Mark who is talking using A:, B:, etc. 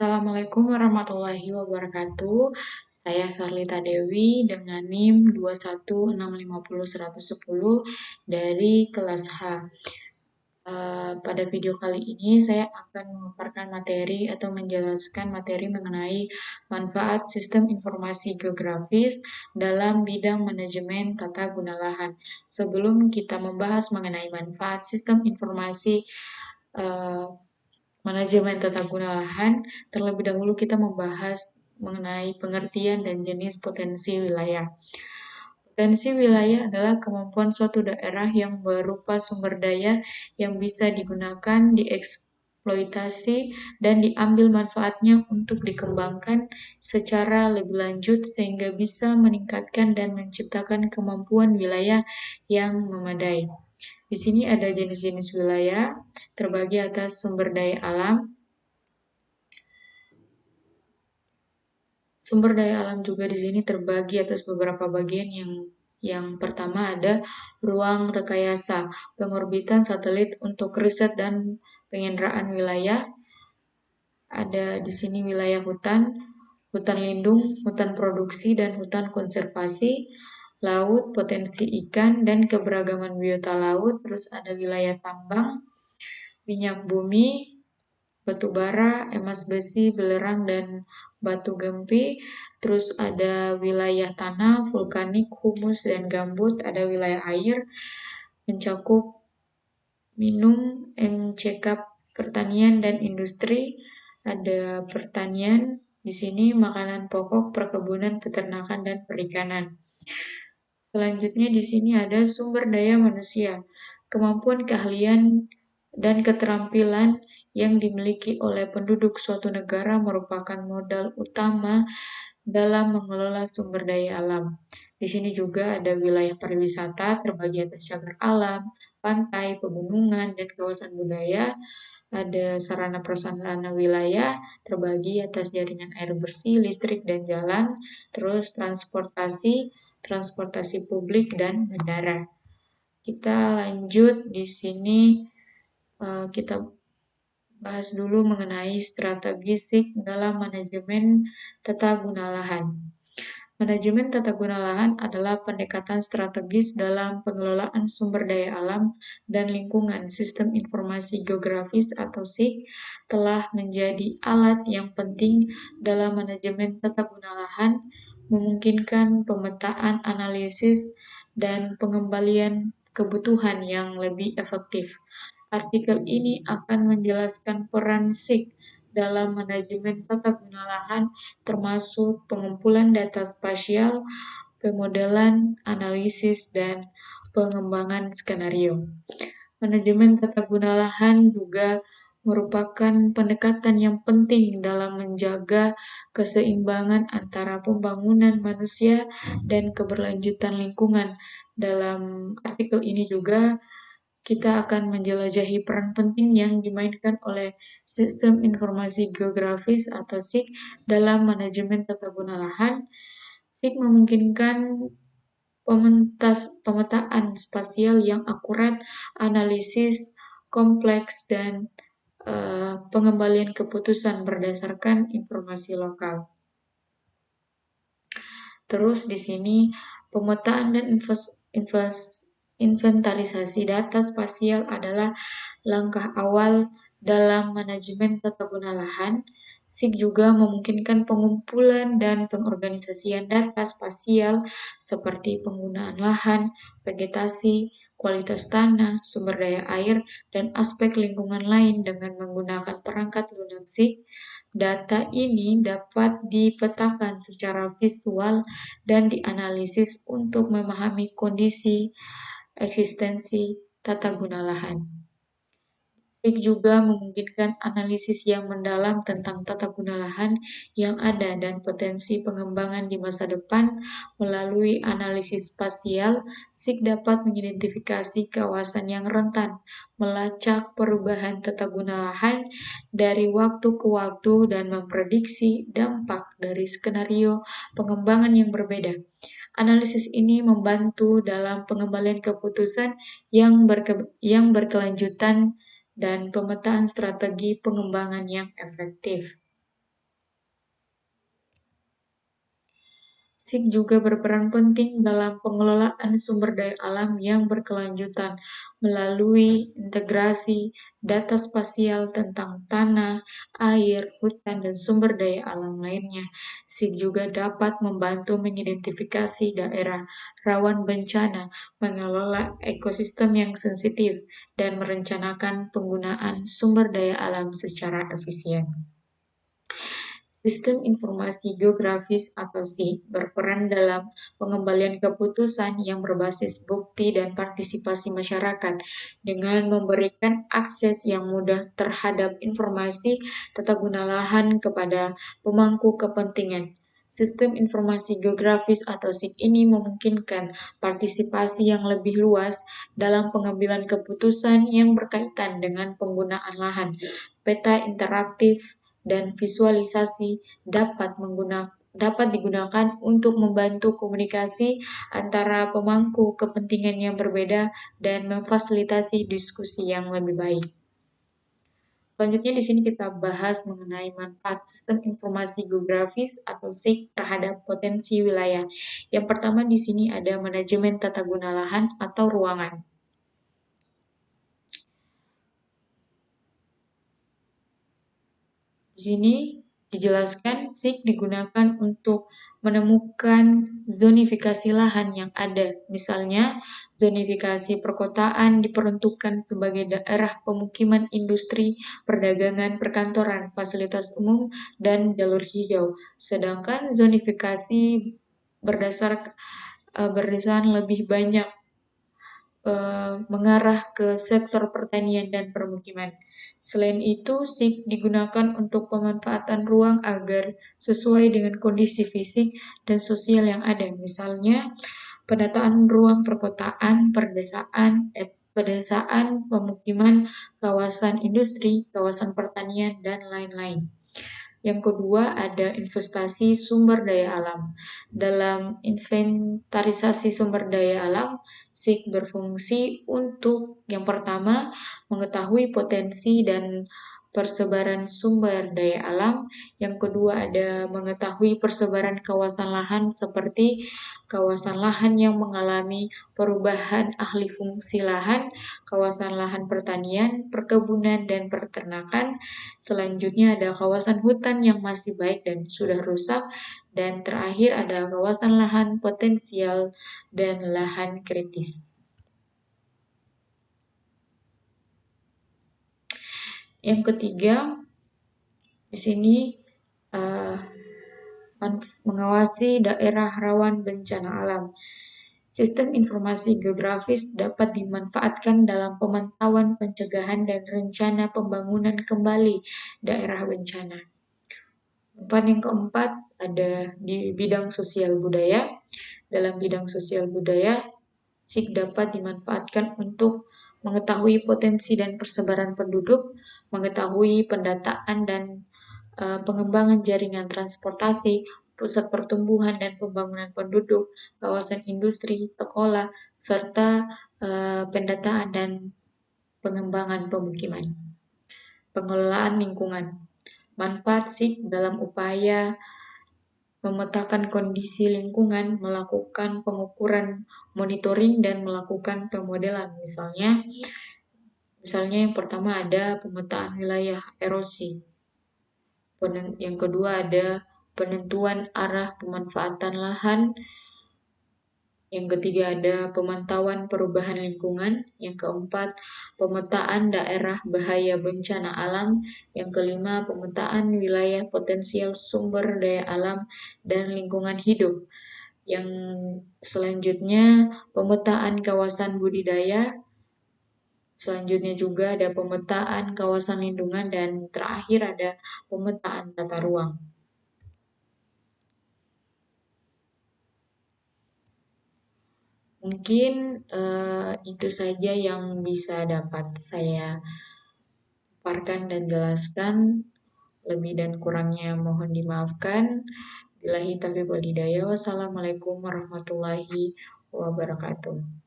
A: Assalamualaikum warahmatullahi wabarakatuh. Saya Sarlita Dewi dengan NIM 216501110 dari kelas H. Pada video kali ini saya akan memaparkan materi atau menjelaskan materi mengenai manfaat sistem informasi geografis dalam bidang manajemen tata guna lahan. Sebelum kita membahas mengenai manfaat sistem informasi manajemen tata guna lahan, terlebih dahulu kita membahas mengenai pengertian dan jenis potensi wilayah. Potensi wilayah adalah kemampuan suatu daerah yang berupa sumber daya yang bisa digunakan, dieksploitasi, dan diambil manfaatnya untuk dikembangkan secara lebih lanjut sehingga bisa meningkatkan dan menciptakan kemampuan wilayah yang memadai. Di sini ada jenis-jenis wilayah terbagi atas sumber daya alam. Sumber daya alam juga di sini terbagi atas beberapa bagian yang pertama ada ruang rekayasa, pengorbitan satelit untuk riset dan penginderaan wilayah. Ada di sini wilayah hutan, hutan lindung, hutan produksi, dan hutan konservasi, laut, potensi ikan, dan keberagaman biota laut. Terus ada wilayah tambang, minyak bumi, batu bara, emas besi, belerang, dan batu gempi. Terus ada wilayah tanah, vulkanik, humus, dan gambut. Ada wilayah air, mencakup minum, mencekap pertanian dan industri. Ada pertanian, di sini makanan pokok, perkebunan, peternakan, dan perikanan. Selanjutnya di sini ada sumber daya manusia, kemampuan keahlian dan keterampilan yang dimiliki oleh penduduk suatu negara merupakan modal utama dalam mengelola sumber daya alam. Di sini juga ada wilayah pariwisata terbagi atas cagar alam, pantai, pegunungan, dan kawasan budaya. Ada sarana prasarana wilayah terbagi atas jaringan air bersih, listrik, dan jalan. Terus transportasi publik, dan bandara. Kita lanjut di sini kita bahas dulu mengenai strategi SIG dalam manajemen tata guna lahan. Manajemen tata guna lahan adalah pendekatan strategis dalam pengelolaan sumber daya alam dan lingkungan. Sistem informasi geografis atau SIG telah menjadi alat yang penting dalam manajemen tata guna lahan, memungkinkan pemetaan, analisis, dan pengembalian kebutuhan yang lebih efektif. Artikel ini akan menjelaskan peran SIG dalam manajemen tata guna lahan, termasuk pengumpulan data spasial, pemodelan, analisis, dan pengembangan skenario. Manajemen tata guna lahan juga merupakan pendekatan yang penting dalam menjaga keseimbangan antara pembangunan manusia dan keberlanjutan lingkungan. Dalam artikel ini juga kita akan menjelajahi peran penting yang dimainkan oleh sistem informasi geografis atau SIG dalam manajemen tata guna lahan. SIG memungkinkan pemetaan spasial yang akurat, analisis kompleks, dan pengembalian keputusan berdasarkan informasi lokal. Terus di sini pemetaan dan inventarisasi data spasial adalah langkah awal dalam manajemen tata guna lahan. SIG juga memungkinkan pengumpulan dan pengorganisasian data spasial seperti penggunaan lahan, vegetasi, kualitas tanah, sumber daya air, dan aspek lingkungan lain dengan menggunakan perangkat lunak SIG. Data ini dapat dipetakan secara visual dan dianalisis untuk memahami kondisi eksistensi tata guna lahan. SIG juga memungkinkan analisis yang mendalam tentang tata guna lahan yang ada dan potensi pengembangan di masa depan. Melalui analisis spasial, SIG dapat mengidentifikasi kawasan yang rentan, melacak perubahan tata guna lahan dari waktu ke waktu, dan memprediksi dampak dari skenario pengembangan yang berbeda. Analisis ini membantu dalam pengembalian keputusan yang berkelanjutan dan pemetaan strategi pengembangan yang efektif. SIG juga berperan penting dalam pengelolaan sumber daya alam yang berkelanjutan melalui integrasi data spasial tentang tanah, air, hutan, dan sumber daya alam lainnya. SIG juga dapat membantu mengidentifikasi daerah rawan bencana, mengelola ekosistem yang sensitif, dan merencanakan penggunaan sumber daya alam secara efisien. Sistem informasi geografis atau SIG berperan dalam pengembalian keputusan yang berbasis bukti dan partisipasi masyarakat dengan memberikan akses yang mudah terhadap informasi tata guna lahan kepada pemangku kepentingan. Sistem informasi geografis atau SIG ini memungkinkan partisipasi yang lebih luas dalam pengambilan keputusan yang berkaitan dengan penggunaan lahan. Peta interaktif dan visualisasi dapat digunakan untuk membantu komunikasi antara pemangku kepentingan yang berbeda dan memfasilitasi diskusi yang lebih baik. Selanjutnya di sini kita bahas mengenai manfaat sistem informasi geografis atau SIG terhadap potensi wilayah. Yang pertama di sini ada manajemen tata guna lahan atau ruangan. Di sini dijelaskan SIG digunakan untuk menemukan zonifikasi lahan yang ada. Misalnya, zonifikasi perkotaan diperuntukkan sebagai daerah pemukiman industri, perdagangan, perkantoran, fasilitas umum, dan jalur hijau. Sedangkan zonifikasi berdasarkan lebih banyak mengarah ke sektor pertanian dan permukiman. Selain itu, SIG digunakan untuk pemanfaatan ruang agar sesuai dengan kondisi fisik dan sosial yang ada. Misalnya, penataan ruang perkotaan, pedesaan, pemukiman, kawasan industri, kawasan pertanian, dan lain-lain. Yang kedua ada investasi sumber daya alam. Dalam inventarisasi sumber daya alam, SIG berfungsi untuk yang pertama mengetahui potensi dan persebaran sumber daya alam. Yang kedua ada mengetahui persebaran kawasan lahan seperti kawasan lahan yang mengalami perubahan ahli fungsi lahan, kawasan lahan pertanian, perkebunan, dan peternakan. Selanjutnya ada kawasan hutan yang masih baik dan sudah rusak. Dan terakhir ada kawasan lahan potensial dan lahan kritis. Yang ketiga, di sini mengawasi daerah rawan bencana alam. Sistem informasi geografis dapat dimanfaatkan dalam pemantauan, pencegahan, dan rencana pembangunan kembali daerah bencana. Yang keempat ada di bidang sosial budaya. Dalam bidang sosial budaya, SIG dapat dimanfaatkan untuk mengetahui potensi dan persebaran penduduk, mengetahui pendataan dan pengembangan jaringan transportasi, pusat pertumbuhan dan pembangunan penduduk, kawasan industri, sekolah, serta pendataan dan pengembangan pemukiman. Pengelolaan lingkungan. Manfaat SIG dalam upaya memetakan kondisi lingkungan, melakukan pengukuran, monitoring, dan melakukan pemodelan. Misalnya yang pertama ada pemetaan wilayah erosi. Yang kedua ada penentuan arah pemanfaatan lahan. Yang ketiga ada pemantauan perubahan lingkungan. Yang keempat, pemetaan daerah bahaya bencana alam. Yang kelima, pemetaan wilayah potensial sumber daya alam dan lingkungan hidup. Yang selanjutnya, pemetaan kawasan budidaya. Selanjutnya juga ada pemetaan kawasan lindungan dan terakhir ada pemetaan tata ruang. Mungkin itu saja yang bisa dapat saya paparkan dan jelaskan. Lebih dan kurangnya mohon dimaafkan. Billahi taufiq wal hidayah. Wassalamualaikum warahmatullahi wabarakatuh.